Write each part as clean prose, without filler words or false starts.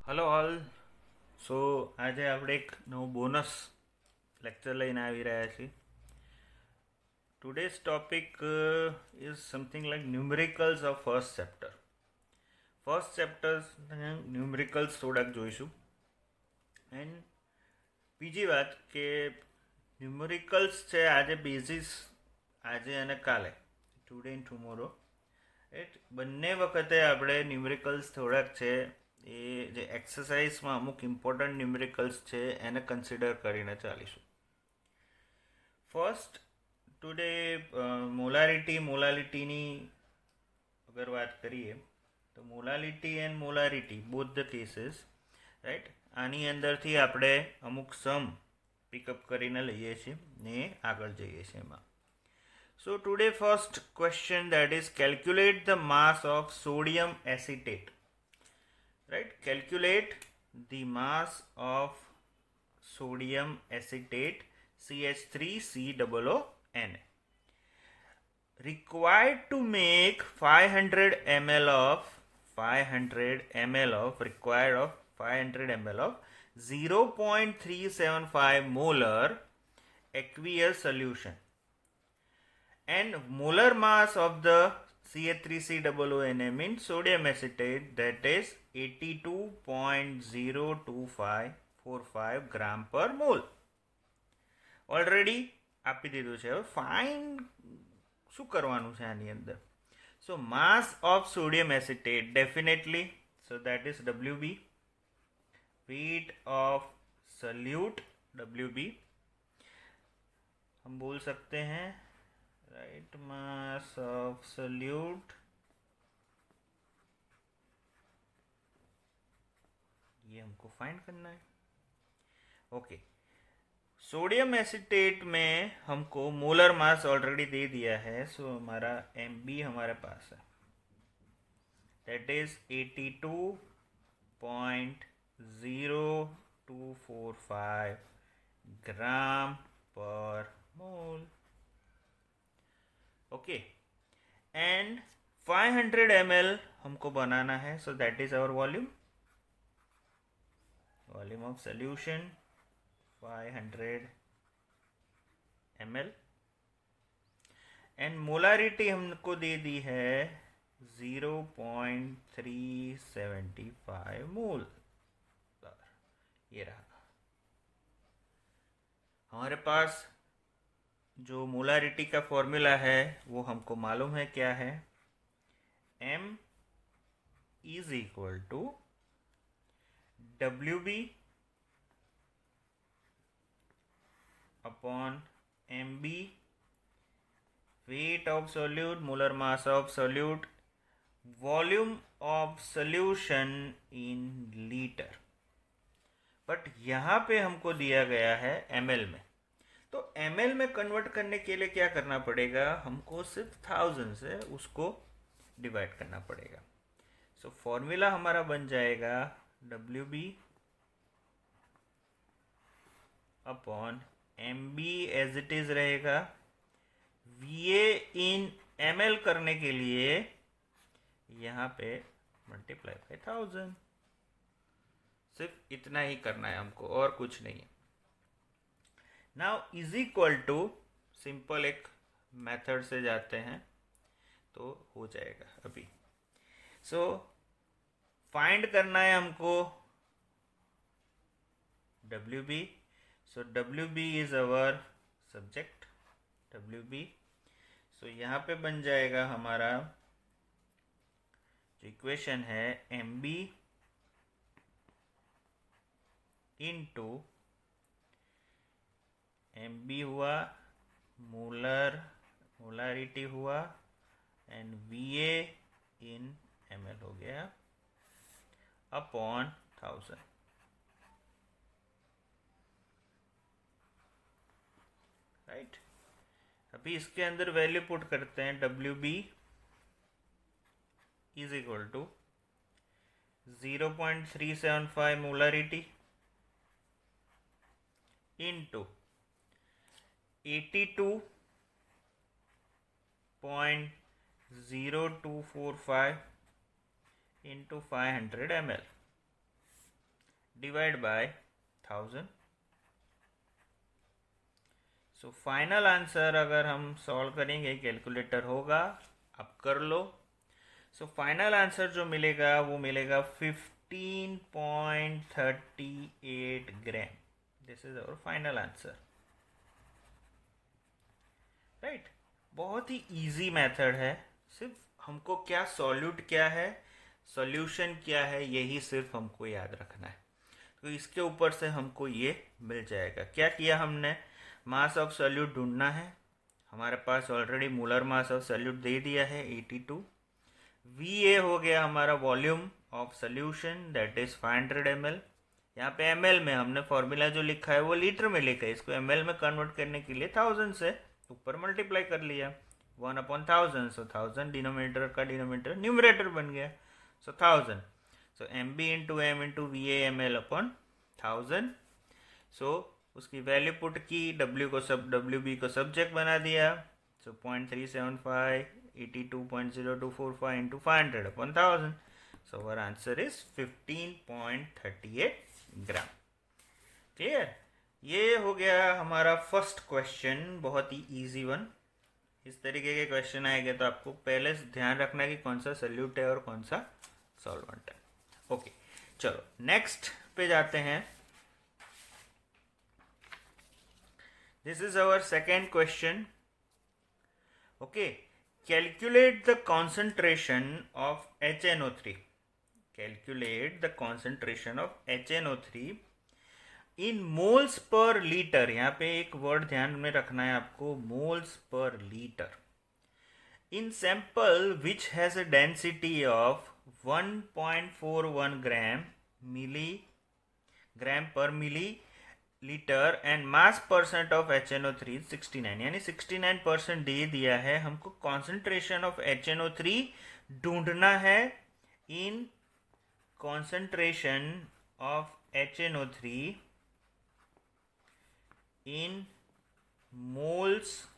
Hello all. સો આજે આપણે એક નવું બોનસ લેક્ચર લઈને આવી રહ્યા છીએ. Today's topic is something like numericals of first chapter. First chapter numericals થોડાક જોઈશું. એન્ડ બીજી વાત કે ન્યુમેરિકલ્સ છે આજે બેઝિસ આજે અને કાલે, ટુડે એન્ડ ટુમોરો, બંને વખતે આપણે ન્યુમેરિકલ્સ થોડાક છે એ જે એક્સરસાઇઝમાં અમુક ઇમ્પોર્ટન્ટ ન્યુમેરિકલ્સ છે એને કન્સિડર કરીને ચાલીશું. ફર્સ્ટ ટુડે મોલાલિટીની અગર વાત કરીએ તો molality and molarity both the cases, right, આની અંદરથી આપણે અમુક સમ પિકઅપ કરીને લઈએ છીએ ને આગળ જઈએ છીએ એમાં. So today first question, that is calculate the mass of sodium acetate. Right? Calculate the mass of sodium acetate CH3COON required to make 500 ml of 0.375 molar aqueous solution, and molar mass of the CH3COON means sodium acetate, that is 82.02545 gram per mole. Already આપી દીધું છે. હવે fine શું કરવાનું છે આની અંદર? So mass of sodium acetate definitely, so that is WB, weight of solute WB हम बोल सकते हैं, राइट, मास ऑफ सोल्यूट, ये हमको फाइंड करना है. ओके, सोडियम एसिटेट में हमको मोलर मास ऑलरेडी दे दिया है, सो हमारा MB हमारे पास है, दैट इज 82.0245 ग्राम पर मोल. ओके, एंड 500 ml हमको बनाना है, so that is our volume of solution 500 ml, and molarity हमको दे दी है 0.375 मोल. ये रहा हमारे पास. जो मोलारिटी का फॉर्मूला है वो हमको मालूम है क्या है. M is equal to WB upon MB, weight of solute, molar mass of solute, volume of solution in liter. But यहाँ पे हमको दिया गया है ml में, तो ml में कन्वर्ट करने के लिए क्या करना पड़ेगा? हमको सिर्फ 1000 से उसको डिवाइड करना पड़ेगा. सो फॉर्मूला हमारा बन जाएगा WB upon MB as it is रहेगा. VA इन ml करने के लिए यहाँ पे मल्टीप्लाई बाय 1000. सिर्फ इतना ही करना है हमको, और कुछ नहीं है. Now is equal to, simple एक मेथड से जाते हैं तो हो जाएगा अभी. सो फाइंड करना है हमको WB. So WB is our subject, WB. सो यहाँ पे बन जाएगा हमारा जो इक्वेशन है MB इंटू MB हुआ, मोलारिटी हुआ, एंड VA इन ml हो गया अपॉन 1000. राइट, अभी इसके अंदर वैल्यू पुट करते हैं. WB is equal to 0.375 molarity into 82.0245 into 500 ml. Divide by 1000। So final answer अगर हम सॉल्व करेंगे, कैलकुलेटर होगा, आप कर लो। सो फाइनल आंसर जो मिलेगा वो मिलेगा 15.38 gram. This is our final answer, right. बहुत ही इजी मेथड है। सिर्फ हमको क्या सॉल्यूट क्या है, सॉल्यूशन क्या है, यही सिर्फ हमको याद रखना है। तो इसके ऊपर से हमको ये मिल जाएगा। क्या किया हमने, मास ऑफ सॉल्यूट ढूंढना है। हमारे पास already molar mass of solute दे दिया है 82। VA हो गया हमारा volume of solution, that is 500 ml। यहाँ पे ml में हमने फॉर्मूला जो लिखा है वो लीटर में लिखा है, इसको ml में कन्वर्ट करने के लिए 1000 से ऊपर मल्टीप्लाई कर लिया, 1/1000। सो 1000 डिनोमिनेटर का डिनोमिनेटर न्यूमरेटर बन गया, सो 1000। सो MB into M into VA ml upon 1000। सो उसकी वैल्यू पुट की, WB को सब्जेक्ट बना दिया। सो 0.375 82.0245 into 500 upon 1000. So our answer is 15.38 gram. Clear? ये हो गया हमारा फर्स्ट क्वेश्चन, बहुत ही इजी वन। इस तरीके के क्वेश्चन आएंगे तो आपको पहले ध्यान रखना है कि कौन सा सोल्यूट है और कौन सा सॉल्वेंट है। ओके, चलो नेक्स्ट पे जाते हैं। This is our second question. Okay, calculate the concentration of HNO3. Calculate the concentration of HNO3 in moles per liter। यहाँ पे एक वर्ड ध्यान में रखना है आपको, moles per liter। In sample which has a density of 1.41 gram per milliliter and mass percent of HNO3 69, यानी 69% दे दिया है। हमको कॉन्सेंट्रेशन ऑफ HNO3 ढूंढना है। In concentration of HNO3 in moles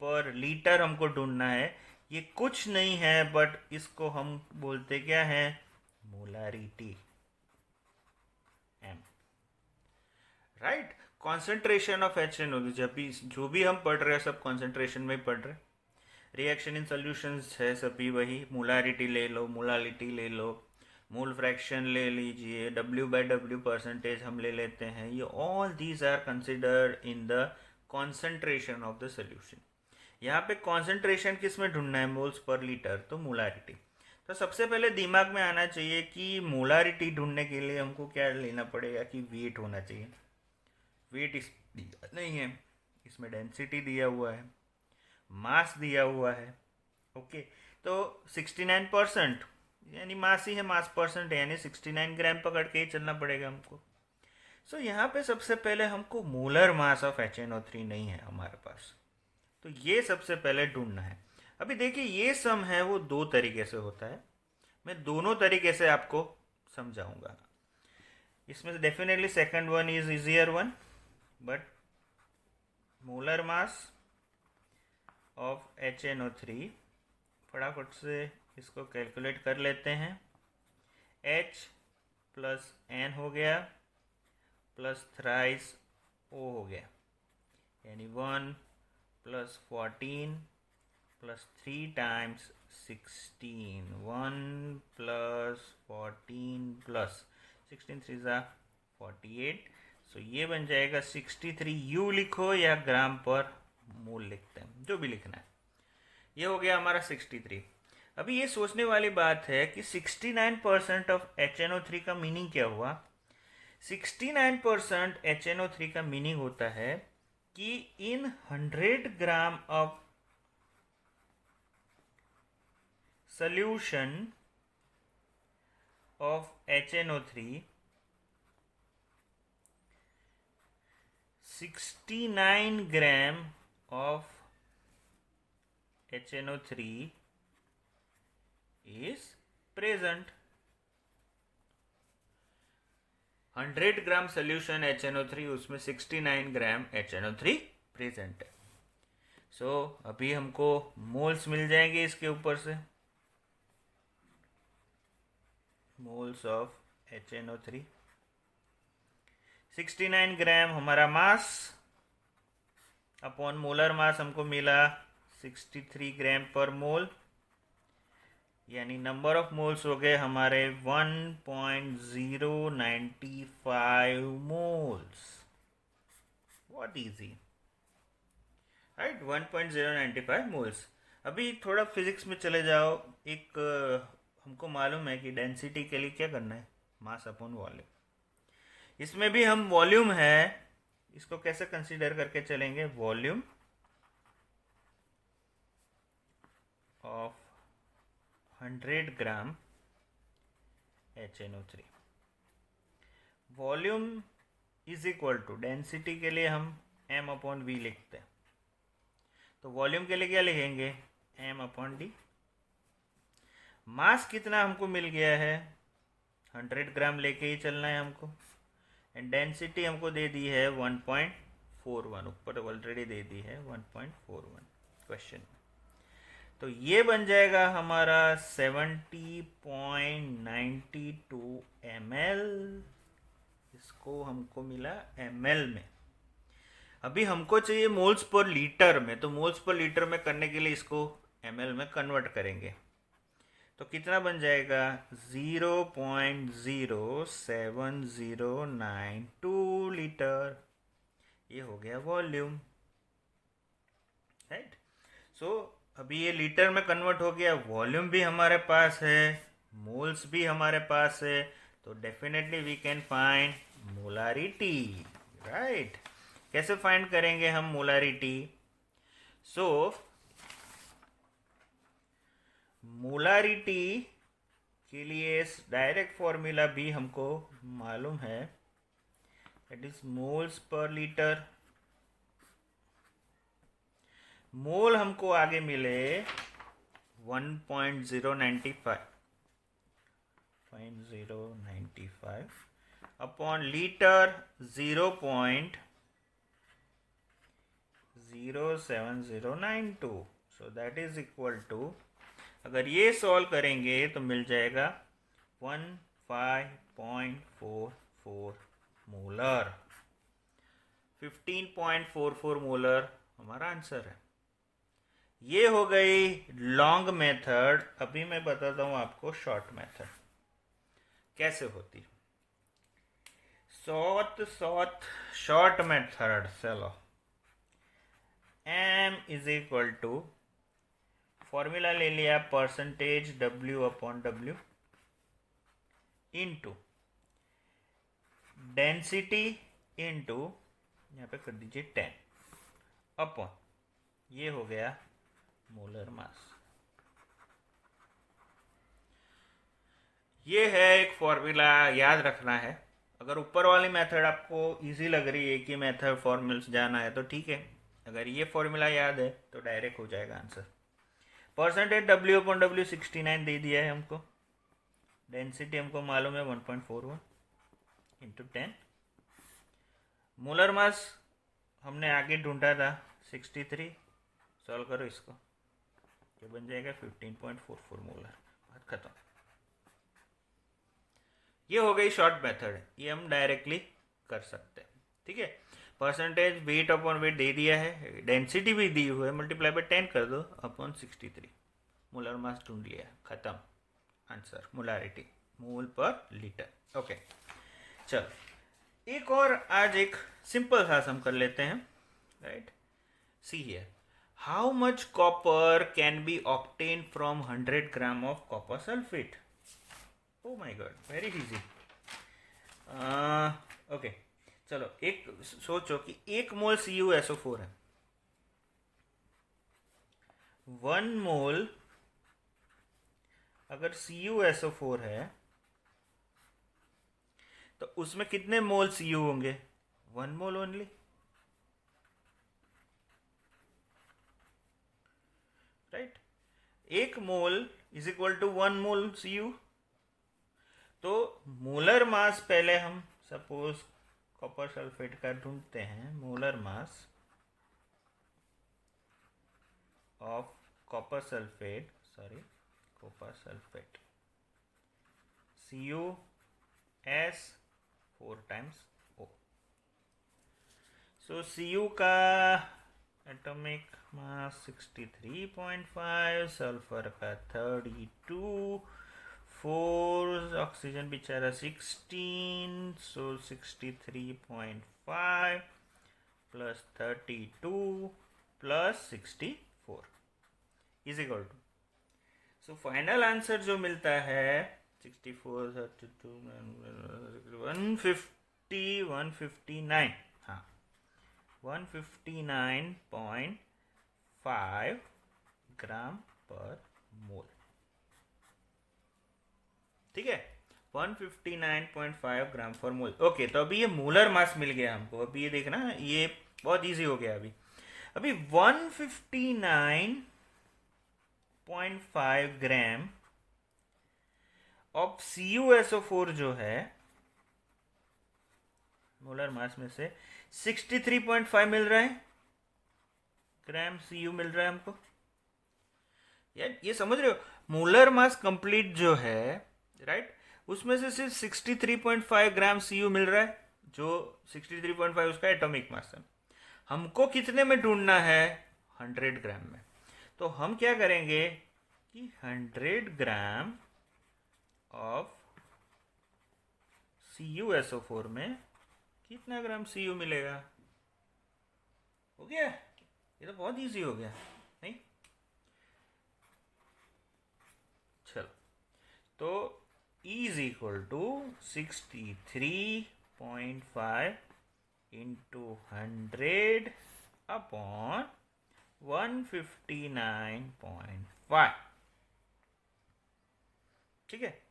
per litre हमको ढूंढना है। ये कुछ नहीं है बट इसको हम बोलते क्या है, molarity, M, right. Concentration of HNO3, जब भी जो भी हम पढ़ रहे हैं सब कॉन्सेंट्रेशन में पढ़ रहे हैं। रिएक्शन इन सॉल्यूशंस है सभी वही, मोलारिटी ले लो, मोलालिटी ले लो, मोल फ्रैक्शन ले लीजिए, W/W परसेंटेज हम ले लेते हैं। ये all these are considered in the concentration of the solution. यहाँ पे कॉन्सेंट्रेशन किस में ढूंढना है, मोल्स पर लीटर, तो मोलारिटी। तो सबसे पहले दिमाग में आना चाहिए कि मोलारिटी ढूंढने के लिए हमको क्या लेना पड़ेगा कि वेट होना चाहिए। वेट इस नहीं है, इसमें डेंसिटी दिया हुआ है, मास दिया हुआ है। ओके, तो 69% यानी मास ही है, मास परसेंट है, यानी 69 ग्राम पकड़ के ही चलना पड़ेगा हमको। सो यहाँ पे सबसे पहले हमको मोलर मास ऑफ HNO3 नहीं है हमारे पास, तो ये सबसे पहले ढूंढना है। अभी देखिए ये सम है वो दो तरीके से होता है, मैं दोनों तरीके से आपको समझाऊंगा। इसमें से definitely second one is easier one, but molar mass of HNO3 फटाफट से इसको कैलकुलेट कर लेते हैं। H प्लस N हो गया प्लस थ्राइस O हो गया, यानी 1 plus 14 plus 3 times 16, 1 plus 14 plus 16 3 ज़ा 48। सो ये बन जाएगा 63। यू लिखो या ग्राम पर मोल लिखते हैं, जो भी लिखना है। ये हो गया हमारा 63। अभी ये सोचने वाली बात है कि 69% ऑफ HNO3 का मीनिंग क्या हुआ। 69% HNO3 का मीनिंग होता है कि इन 100 gram of solution of HNO3 69 gram of HNO3 is present। 100 gram solution HNO3, उसमें 69 ग्राम HNO3 प्रेजेंट है। सो अभी हमको मोल्स मिल जाएंगे इसके ऊपर से, मोल्स ऑफ HNO3। 69 ग्राम हमारा मास अपॉन मोलर मास हमको मिला 63 ग्राम पर मोल, यानी नंबर ऑफ मोल्स हो गए हमारे 1.095 moles. What easy, right, 1.095 moles. अभी थोड़ा फिजिक्स में चले जाओ। एक हमको मालूम है कि डेंसिटी के लिए क्या करना है, मास अपॉन वॉल्यूम। इसमें भी हम वॉल्यूम है, इसको कैसे कंसीडर करके चलेंगे, volume of 100 gram HNO3। Volume is equal to density के लिए हम m अपॉन v लिखते हैं, तो वॉल्यूम के लिए क्या लिखेंगे, m अपॉन d। मास कितना हमको मिल गया है, 100 ग्राम लेके ही चलना है हमको। एंड डेंसिटी हमको दे दी है 1.41, ऊपर ऑलरेडी दे दी है 1.41 क्वेश्चन। तो ये बन जाएगा हमारा 70.92 ml। इसको हमको मिला ml में। अभी हमको चाहिए मोल्स पर लीटर में, तो मोल्स पर लीटर में करने के लिए इसको ml में कन्वर्ट करेंगे। तो कितना बन जाएगा, 0.07092 लीटर। ये हो गया वॉल्यूम, राइट। सो अभी ये लीटर में कन्वर्ट हो गया, वॉल्यूम भी हमारे पास है, मोल्स भी हमारे पास है, तो definitely we can find molarity, right. कैसे फाइंड करेंगे हम मोलारिटी, सो मोलारिटी के लिए डायरेक्ट फॉर्मूला भी हमको मालूम है, that is moles per litre. Mole हमको आगे मिले 1.095 upon litre 0.07092, so that is equal to, अगर ये सॉल्व करेंगे तो मिल जाएगा 15.44 मोलर। 15.44 मोलर हमारा आंसर है। ये हो गई लॉन्ग मेथड। अभी मैं बताता हूं आपको शॉर्ट मेथड कैसे होती। शॉर्ट मेथड, चलो, m is equal to, formula ले लिया percentage W upon W into density into, यहाँ पे कर दीजिए 10 अपॉन, ये हो गया मोलर मास। ये है एक फॉर्मूला, याद रखना है। अगर ऊपर वाली मेथड आपको इजी लग रही है कि मेथड फॉर्मूल्स जाना है तो ठीक है, अगर ये फॉर्मूला याद है तो डायरेक्ट हो जाएगा answer. Percentage W upon W 69 दे दिया है हमको, डेंसिटी हमको मालूम है 1.41 इंटू 10, मोलर मास हमने आगे ढूंढा था 63, सॉल्व करो इसको, ये बन जाएगा 15.44 मोलर। बात खत्म। ये हो गई शॉर्ट मेथड, ये हम डायरेक्टली कर सकते हैं, ठीक है। परसेंटेज वेट अपॉन वेट दे दिया है, डेंसिटी भी दी हुई है, मल्टीप्लाई बाय 10 कर दो अपॉन 63, मोलर मास ढूंढ लिया, खत्म, आंसर मोलारिटी, मोल पर लीटर। ओके, चलो एक और आज एक सिंपल सा सम कर लेते हैं, right. See here, how much copper can be obtain from 100 gram of copper sulphate. Oh my God, very easy. Okay, चलो एक सोचो कि 1 मोल CuSO4 है, 1 मोल अगर CuSO4 है तो उसमें कितने मोल Cu होंगे, 1 mole only, right. 1 mole is equal to 1 mole Cu। तो मोलर मास पहले हम सपोज कॉपर सल्फेट का ढूंढते हैं, molar mass of copper sulphate CuS 4 times O, so Cu का एटॉमिक मास 63.5, सल्फर का 32, 4, ऑक्सीजन बेचारा 16, so 63.5 plus 32 plus 64 is equal to, so final answer जो मिलता है 64, 32, 150, 159, हाँ 159.5 ग्राम पर मोल। ठीक है, 159.5 ग्राम पर मोल। ओके, तो अभी ये मोलर मास मिल गया हमको। अभी ये देखना, ये बहुत इजी हो गया। अभी 159.5 ग्राम ऑफ CuSO4 जो है मोलर मास में से 63.5 मिल रहा है ग्राम Cu मिल रहा है हमको। यार ये समझ रहे हो, मोलर मास कंप्लीट जो है राइट, उसमें से सिर्फ 63.5 ग्राम Cu मिल रहा है, जो 63.5 उसका एटॉमिक मास है। हमको कितने में ढूंढना है? 100 ग्राम में। तो हम क्या करेंगे कि 100 ग्राम ऑफ CuSO4 में कितना ग्राम Cu मिलेगा? हो गया, ये तो बहुत इजी हो गया नहीं? चलो, तो E is equal to 63.5 into 100 upon 159.5। ठीक है,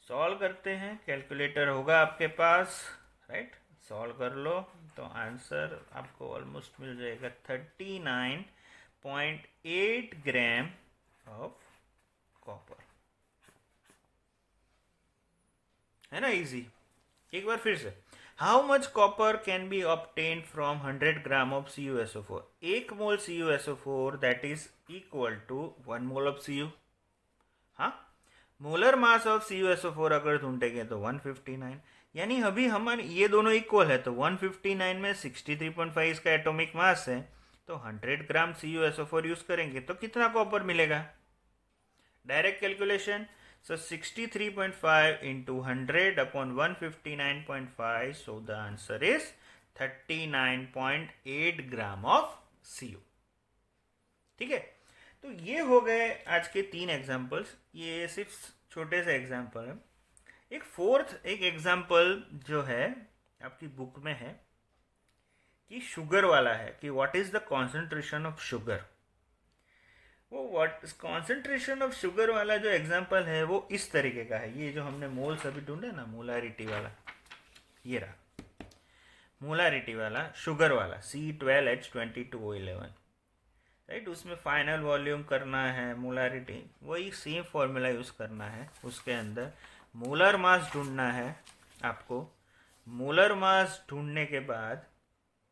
सॉल्व करते हैं। कैलकुलेटर होगा आपके पास राइट, सॉल्व कर लो तो आंसर आपको ऑलमोस्ट मिल जाएगा 39.8 ग्राम ऑफ कॉपर। है ना इजी? एक बार फिर से, how much copper can be obtain from 100 gram of CuSO4? 1 mole CuSO4 that is equal to 1 mole of Cu। हाँ, मोलर मास ऑफ CuSO4 अगर ढूंढेंगे तो 159, यानी अभी हमारे ये दोनों इक्वल है, तो 159 में 63.5 इसका एटॉमिक मास है, तो 100 ग्राम CuSO4 यूज करेंगे तो कितना कॉपर मिलेगा? Direct calculation, so 63.5 into 100 upon 159.5, so the answer is 39.8 gram of Cu। ठीक है, तो ये हो गए आज के 3 एग्जाम्पल्स। ये सिर्फ छोटे से एग्जाम्पल है। एक फोर्थ एक एग्जाम्पल जो है आपकी बुक में है कि शुगर वाला है, कि what is the concentration of sugar. वो व्हाट कॉन्सेंट्रेशन ऑफ शुगर वाला जो एग्जाम्पल है वो इस तरीके का है। ये जो हमने मोल्स अभी ढूंढे ना, मोलारिटी वाला, ये रहा मोलारिटी वाला शुगर वाला C12H22O11 राइट। उसमें फाइनल वॉल्यूम करना है, मोलारिटी वही सेम फॉर्मूला यूज करना है। उसके अंदर मोलर मास ढूंढना है आपको। मोलर मास ढूंढने के बाद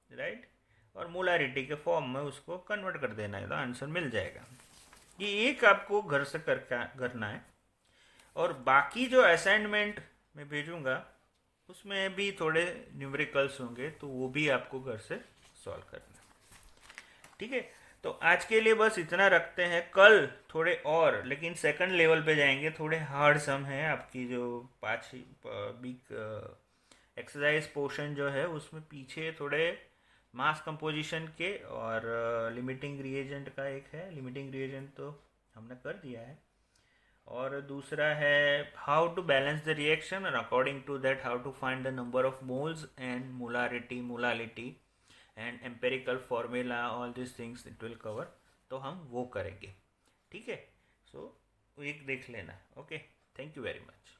राइट, और मोलारिटी के फॉर्म में उसको कन्वर्ट कर देना है तो आंसर मिल जाएगा। ये एक आपको घर से करना है, और बाकी जो असाइनमेंट मैं भेजूंगा उसमें भी थोड़े न्यूमेरिकल्स होंगे, तो वो भी आपको घर से सॉल्व करना है। ठीक है, तो आज के लिए बस इतना रखते हैं। कल थोड़े और, लेकिन सेकंड लेवल पे जाएंगे, थोड़े हार्ड सम है। आपकी जो 5 वीक एक्सरसाइज पोर्शन जो है उसमें पीछे थोड़े मास कंपोजिशन के और लिमिटिंग रिएजेंट का एक है। लिमिटिंग रिएजेंट तो हमने कर दिया है, और दूसरा है how to balance the reaction, और according to that how to find the number of moles and molarity, molality and empirical formula, all this things it will cover. तो हम वो करेंगे। ठीक है, सो एक देख लेना। Okay, thank you very much.